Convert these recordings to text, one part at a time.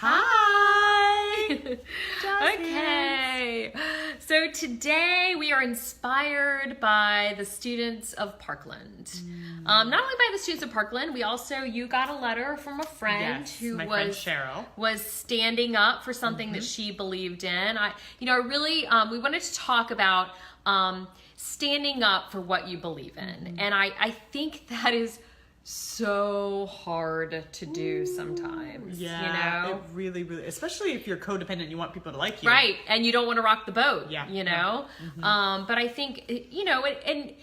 Hi! Okay, so today we are inspired by the students of Parkland. Not only by the students of Parkland, you got a letter from a friend who friend Cheryl was standing up for something that she believed in. We wanted to talk about standing up for what you believe in. And I think that is so hard to do sometimes. Yeah, you know? it really, especially if you're codependent and you want people to like you. Right, and you don't want to rock the boat, Yeah. you know? But I think, and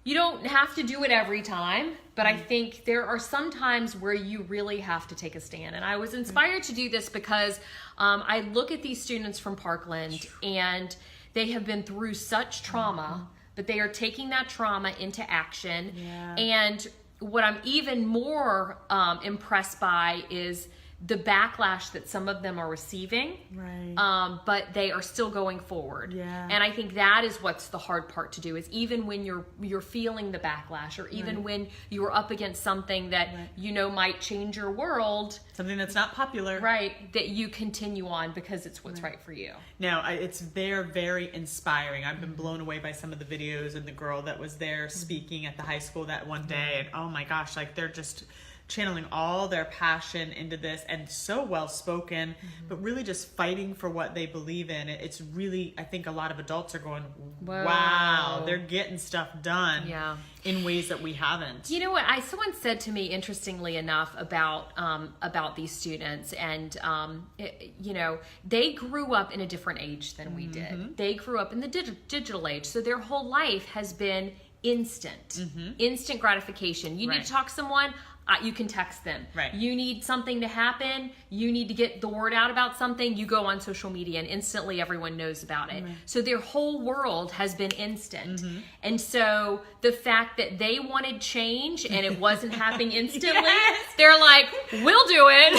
you don't have to do it every time, but I think there are some times where you really have to take a stand. And I was inspired to do this because I look at these students from Parkland and they have been through such trauma, but they are taking that trauma into action. Yeah. And what I'm even more impressed by is the backlash that some of them are receiving, right? But they are still going forward. Yeah. And I think that is what's the hard part to do, is even when you're feeling the backlash, or even when you're up against something that might change your world, Something that's not popular, right? That you continue on because it's what's right for you. No, they're very inspiring. I've been blown away by some of the videos and the girl that was there speaking at the high school that one day, and oh my gosh, like they're just channeling all their passion into this, and so well spoken, but really just fighting for what they believe in. It's really, I think a lot of adults are going, wow, they're getting stuff done in ways that we haven't. You know what? Someone said to me, interestingly enough, about these students, and they grew up in a different age than we did. They grew up in the digital age, so their whole life has been instant gratification. You need to talk to someone, you can text them. Right. You need something to happen, you need to get the word out about something, you go on social media and instantly everyone knows about it. So their whole world has been instant. And so the fact that they wanted change and it wasn't happening instantly, they're like, we'll do it.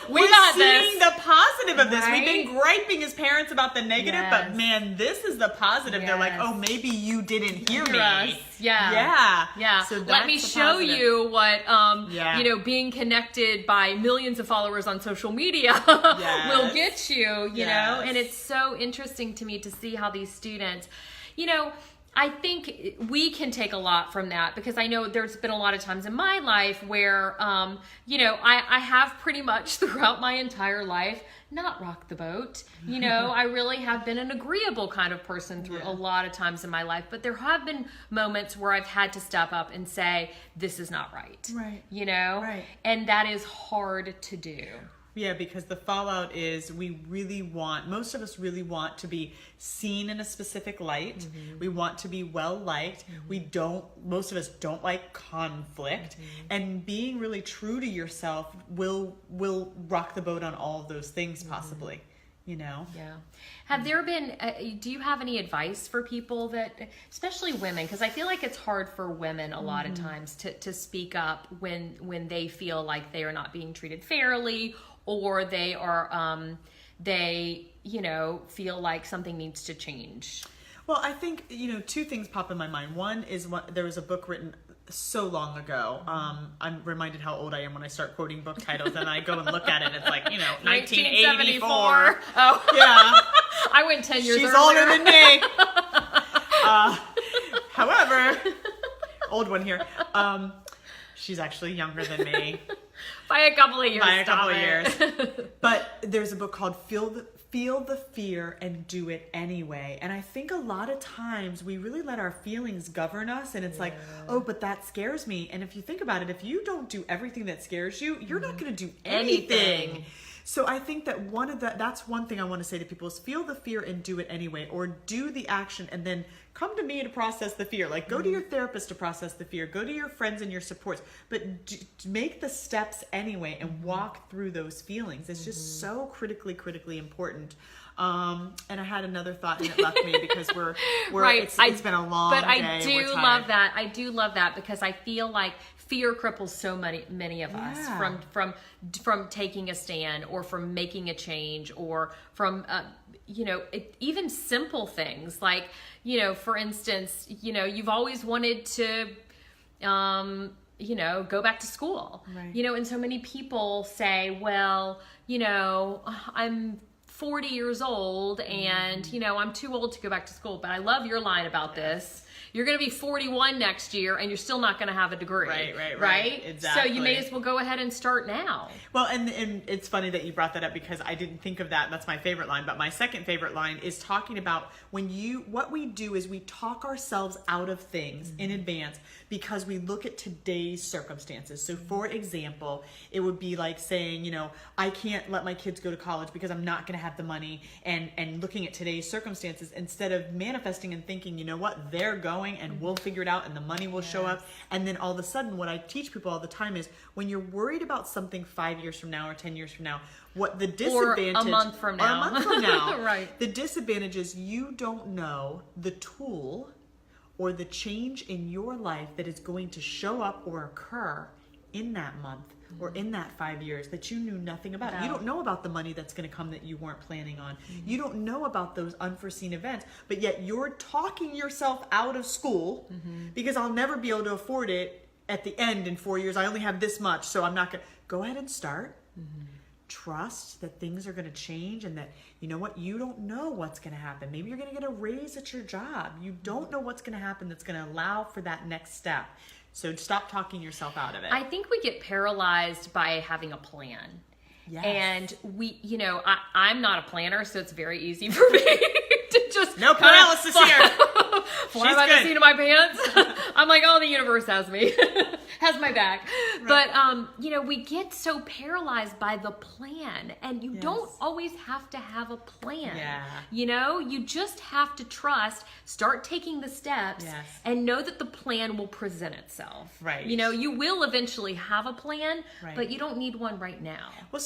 We got this. We're seeing the positive of this. Right? We've been griping as parents about the negative, but man, this is the positive. They're like, oh, maybe you didn't hear me. Yeah. So let me show you what being connected by millions of followers on social media will get you, you know? And it's so interesting to me to see how these students, I think we can take a lot from that, because I know there's been a lot of times in my life where, I have pretty much throughout my entire life not rocked the boat. I really have been an agreeable kind of person through a lot of times in my life, but there have been moments where I've had to step up and say, this is not right. Right. Right. And that is hard to do. Yeah, because the fallout is most of us really want to be seen in a specific light. We want to be well liked. Most of us don't like conflict. And being really true to yourself will rock the boat on all of those things possibly. Yeah. Have there been, do you have any advice for people that, especially women, because I feel like it's hard for women a lot of times to speak up when they feel like they are not being treated fairly, or they are, feel like something needs to change? Well, I think, two things pop in my mind. One is there was a book written so long ago. I'm reminded how old I am when I start quoting book titles, and I go and look at it. It's like, 1984. Oh, yeah. I went 10 years She's earlier. older than me. However, old one here. She's actually younger than me. By a couple of years. But there's a book called Feel the Fear and Do It Anyway. And I think a lot of times we really let our feelings govern us, and it's like, oh, but that scares me. And if you think about it, if you don't do everything that scares you, you're not going to do anything. So I think that that's one thing I want to say to people is feel the fear and do it anyway, or do the action and then come to me to process the fear. Like, go to your therapist to process the fear, go to your friends and your supports, but make the steps anyway and walk through those feelings. It's just so critically important. And I had another thought and it left me because we're right. It's been a long day. But I do love that. I do love that because I feel like fear cripples so many of us from taking a stand, or from making a change, or from even simple things like, for instance, you've always wanted to go back to school, right. And so many people say, well, I'm 40 years old and, I'm too old to go back to school. But I love your line about this. You're going to be 41 next year and you're still not going to have a degree. Right? Exactly. So you may as well go ahead and start now. Well, and it's funny that you brought that up because I didn't think of that. That's my favorite line. But my second favorite line is talking about what we do is we talk ourselves out of things in advance because we look at today's circumstances. So for example, it would be like saying, I can't let my kids go to college because I'm not going to have the money, and looking at today's circumstances instead of manifesting and thinking, you know what, they're going and we'll figure it out and the money will show up. And then all of a sudden, what I teach people all the time is when you're worried about something 5 years from now or 10 years from now, what the disadvantage, or a month from now, right? The disadvantage is you don't know the tool or the change in your life that is going to show up or occur in that month or in that 5 years that you knew nothing about. No. You don't know about the money that's going to come that you weren't planning on. You don't know about those unforeseen events, but yet you're talking yourself out of school because I'll never be able to afford it at the end in 4 years. I only have this much, so I'm not going to go ahead and start. Trust that things are going to change and that, you know what, you don't know what's going to happen. Maybe you're going to get a raise at your job. You don't know what's going to happen that's going to allow for that next step. So stop talking yourself out of it. I think we get paralyzed by having a plan. Yes. And I'm not a planner, so it's very easy for me to just no paralysis here. Fly by the seat of my pants. I'm like, the universe has me, has my back. Right. But we get so paralyzed by the plan, and you don't always have to have a plan. Yeah. You just have to trust, start taking the steps, and know that the plan will present itself. Right. You will eventually have a plan, but you don't need one right now. Well,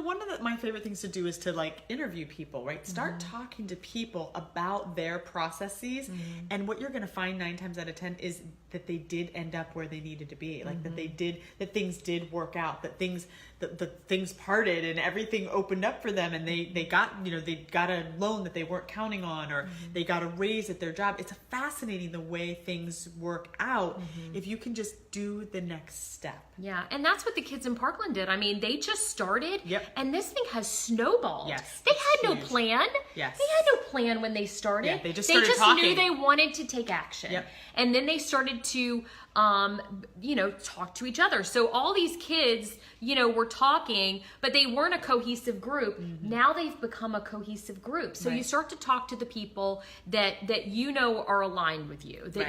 one of my favorite things to do is to interview people, right? Start talking to people about their processes, and what you're going to find 9 times out of 10 is that they did end up where they needed to be, that things did work out, that things parted and everything opened up for them, and they got they got a loan that they weren't counting on, or they got a raise at their job. It's fascinating the way things work out if you can just do the next step. Yeah, and that's what the kids in Parkland did. I mean, they just started, and this thing has snowballed. Yes, they had no plan. Yes, they had no plan when they started. Yeah, they just talking. Knew they wanted to take action. Yep. And then they started to talk to each other. So all these kids, were talking, but they weren't a cohesive group. Now they've become a cohesive group. So you start to talk to the people that are aligned with you, that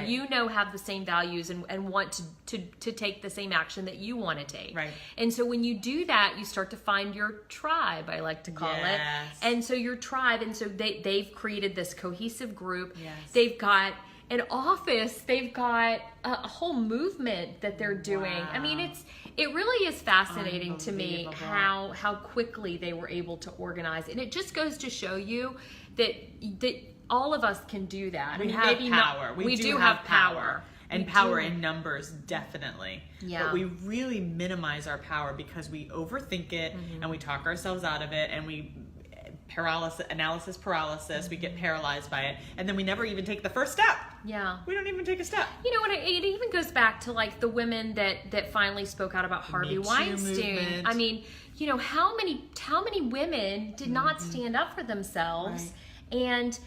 have the same values and want to take the same action that you want to take. Right. And so when you do that, you start to find your tribe, I like to call it. And so your tribe, and so they've created this cohesive group. Yes. They've got an office, they've got a whole movement that they're doing. Wow. I mean, it really is fascinating to me how quickly they were able to organize. And it just goes to show you that all of us can do that. We have power. We do have power. And power in numbers, definitely. Yeah. But we really minimize our power because we overthink it and we talk ourselves out of it, and we analysis paralysis. We get paralyzed by it, and then we never even take the first step. Yeah, we don't even take a step. And it even goes back to the women that finally spoke out about Harvey Weinstein. Movement. I mean, how many women did not stand up for themselves, and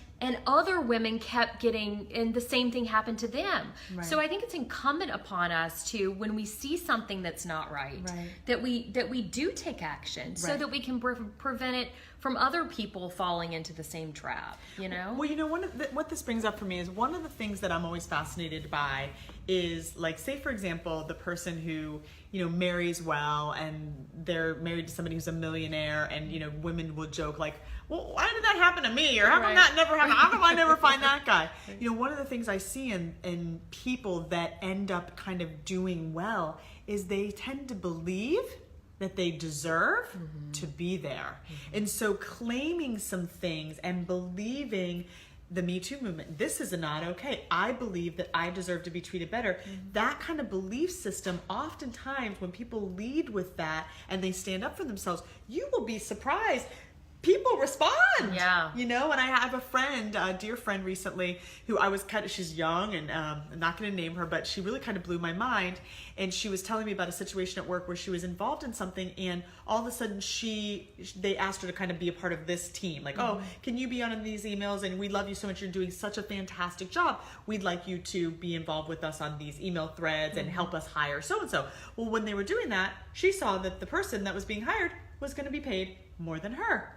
other women kept getting, and the same thing happened to them. Right. So I think it's incumbent upon us to, when we see something that's not right. that we do take action so that we can prevent it from other people falling into the same trap. Well, what this brings up for me is one of the things that I'm always fascinated by is, say for example, the person who marries well and they're married to somebody who's a millionaire, and women will joke well, why did that happen to me? Or how come that never happened? How come I never find that guy? One of the things I see in people that end up kind of doing well is they tend to believe that they deserve to be there. And so claiming some things and believing the Me Too movement, this is not okay. I believe that I deserve to be treated better. That kind of belief system, oftentimes when people lead with that and they stand up for themselves, you will be surprised. people respond. Yeah. You know, and I have a friend, a dear friend recently, who I was she's young, and I'm not going to name her, but she really kind of blew my mind. And she was telling me about a situation at work where she was involved in something, and all of a sudden they asked her to kind of be a part of this team. Like, oh, can you be on these emails? And we love you so much. You're doing such a fantastic job. We'd like you to be involved with us on these email threads and help us hire so-and-so. Well, when they were doing that, she saw that the person that was being hired was going to be paid more than her.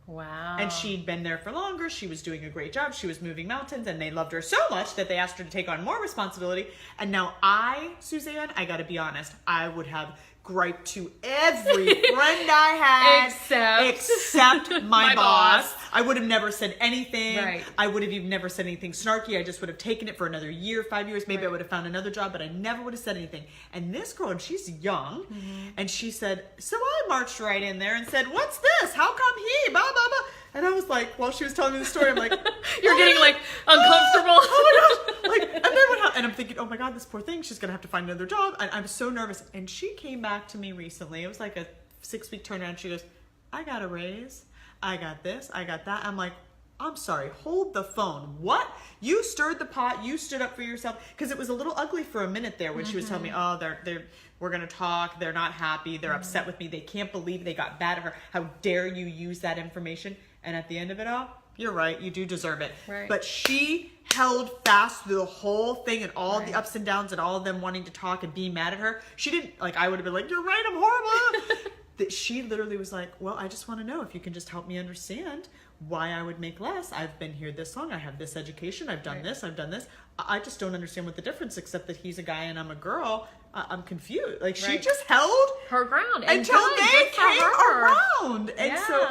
Wow. And she'd been there for longer. She was doing a great job. She was moving mountains, and they loved her so much that they asked her to take on more responsibility. And now Suzanne, I got to be honest, I would have griped to every friend I had except my boss. I would have never said anything. Right. I would have even never said anything snarky. I just would have taken it for another year, 5 years. Maybe I would have found another job, but I never would have said anything. And this girl, and she's young, and she said, so I marched right in there and said, what's this? How come he? Blah, blah, blah. And I was like, while she was telling me the story, I'm like, you're getting like uncomfortable. Oh my gosh. Like, and then what happened? And I'm thinking, oh my God, this poor thing, she's going to have to find another job. And I'm so nervous. And she came back to me recently. It was like a 6-week turnaround. She goes, I got a raise. I got this. I got that. I'm like, I'm sorry, hold the phone. What? You stirred the pot. You stood up for yourself. Because it was a little ugly for a minute there when she was telling me, oh, we're going to talk. They're not happy. They're upset with me. They can't believe they got bad at her. How dare you use that information? And at the end of it all, you're right. You do deserve it. Right. But she held fast through the whole thing and all the ups and downs and all of them wanting to talk and being mad at her. She didn't, like, I would have been like, you're right, I'm horrible. That she literally was like, well, I just want to know if you can just help me understand why I would make less. I've been here this long. I have this education. I've done this. I've done this. I just don't understand what the difference, except that he's a guy and I'm a girl. I'm confused. Like, she just held her ground until they came around. And so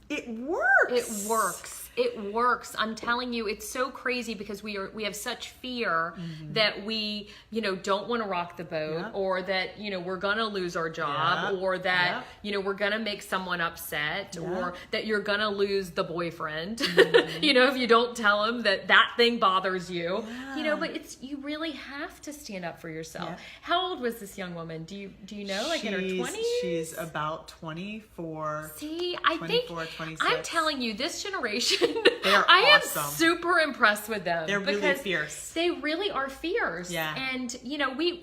it works. It works. It works. I'm telling you, it's so crazy because we have such fear that we, don't want to rock the boat, or that, we're going to lose our job, or that, we're going to make someone upset, or that you're going to lose the boyfriend, if you don't tell him that thing bothers you, but you really have to stand up for yourself. Yeah. How old was this young woman? Do you know? Like in her 20s? She's about 24. See, I 24, think 26. I'm telling you, this generation, They're I awesome. am super impressed with them. They're really fierce. They really are fierce. Yeah. And we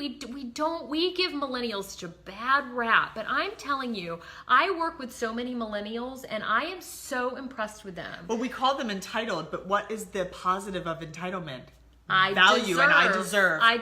give millennials such a bad rap, but I'm telling you, I work with so many millennials and I am so impressed with them. Well, we call them entitled, but what is the positive of entitlement? I deserve. I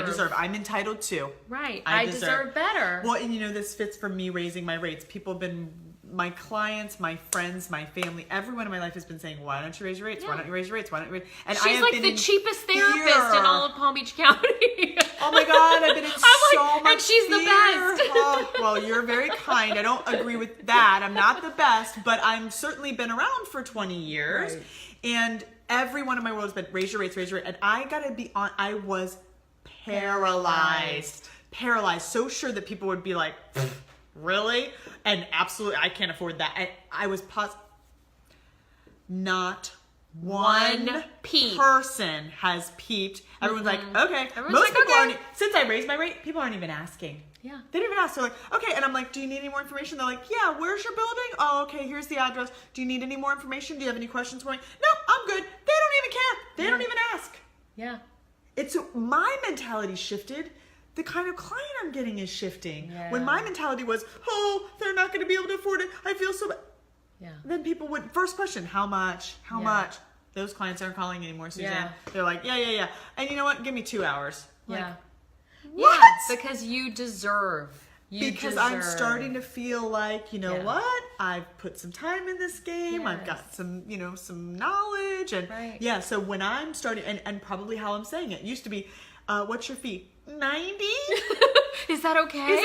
deserve. I'm entitled to. Right. I deserve better. Well, and this fits for me raising my rates. People have been, my clients, my friends, my family, everyone in my life has been saying, why don't you raise your rates? Why don't you raise your rates? Why don't you raise? And she's like the cheapest therapist in all of Palm Beach County. Oh my God, I've been in so much and she's fear. The best. Oh, well, you're very kind. I don't agree with that. I'm not the best, but I'm certainly been around for 20 years. Right. And everyone in my world has been raise your rates. And I gotta be on, I was paralyzed, so sure that people would be like, really? And absolutely, I can't afford that. And I was not one person has peeped. Everyone's like, okay. Most people aren't, since I raised my rate, people aren't even asking. Yeah. They didn't even ask. They're like, okay. And I'm like, do you need any more information? They're like, yeah, where's your building? Oh, okay, here's the address. Do you need any more information? Do you have any questions for me? No, I'm good. They don't even care. They don't even ask. Yeah. It's my mentality shifted. The kind of client I'm getting is shifting. Yeah. When my mentality was, oh, they're not going to be able to afford it. I feel so bad. Yeah. Then people would, first question, how much? How much? Those clients aren't calling anymore, Suzanne. Yeah. They're like, yeah. And you know what? Give me 2 hours. Yeah. Like, what? Yeah, because you deserve. I'm starting to feel like, you know what? I've put some time in this game. Yes. I've got some, some knowledge. And so when I'm starting, and probably how I'm saying it, used to be, what's your fee? 90? Is that okay?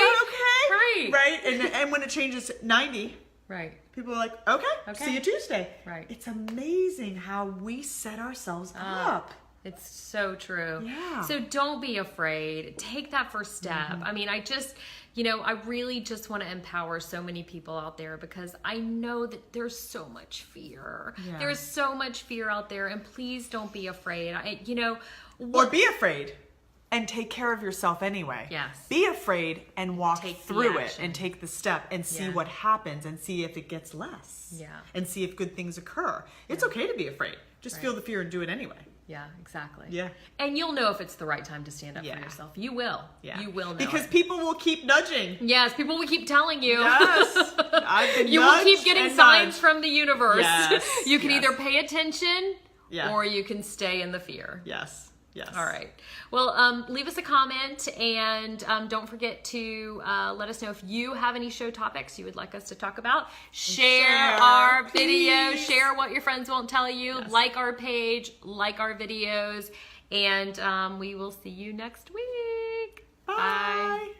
Right. And when it changes to 90, right. People are like, okay, see you Tuesday. Right. It's amazing how we set ourselves up. It's so true. Yeah. So don't be afraid. Take that first step. I mean, I really just want to empower so many people out there because I know that there's so much fear. Yeah. There's so much fear out there, and please don't be afraid. Or be afraid. and take care of yourself anyway. Yes. Be afraid and walk through it and take the step and see what happens and see if it gets less. Yeah. And see if good things occur. It's okay to be afraid. Just feel the fear and do it anyway. Yeah, exactly. Yeah. And you'll know if it's the right time to stand up for yourself. You will. Yeah. You will know. Because people will keep nudging. Yes, people will keep telling you. Yes. I've been You will keep getting signs from the universe. Yes. You can either pay attention or you can stay in the fear. Yes. Yes. All right. Well, leave us a comment, and don't forget to let us know if you have any show topics you would like us to talk about. Share our video. Share what your friends won't tell you. Yes. Like our page. Like our videos. And we will see you next week. Bye. Bye.